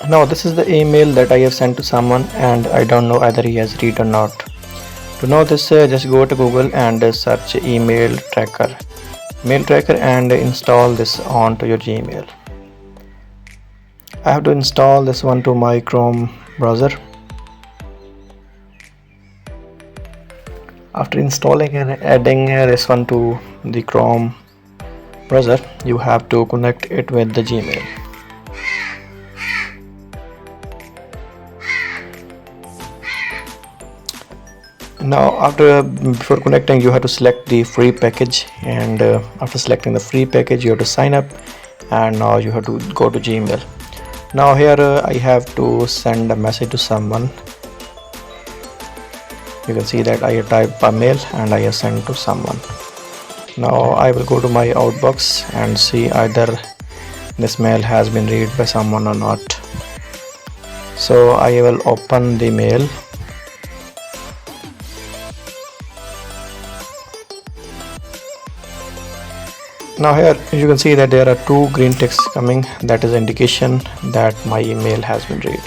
Now this is the email that I have sent to someone and I don't know either he has read or not. To know this, just go to Google and search email tracker, and install this onto your Gmail. I have to install this one to my Chrome browser. After installing and adding this one to the Chrome browser, you have to connect it with the Gmail. Now before connecting, you have to select the free package, and after selecting the free package you have to sign up, and now you have to go to Gmail. Now here I have to send a message to someone. You can see that I have typed a mail and I have sent to someone. Now I will go to my outbox and see either this mail has been read by someone or not. So I will open the mail. Now here you can see that there are two green ticks coming, that is indication that my email has been read.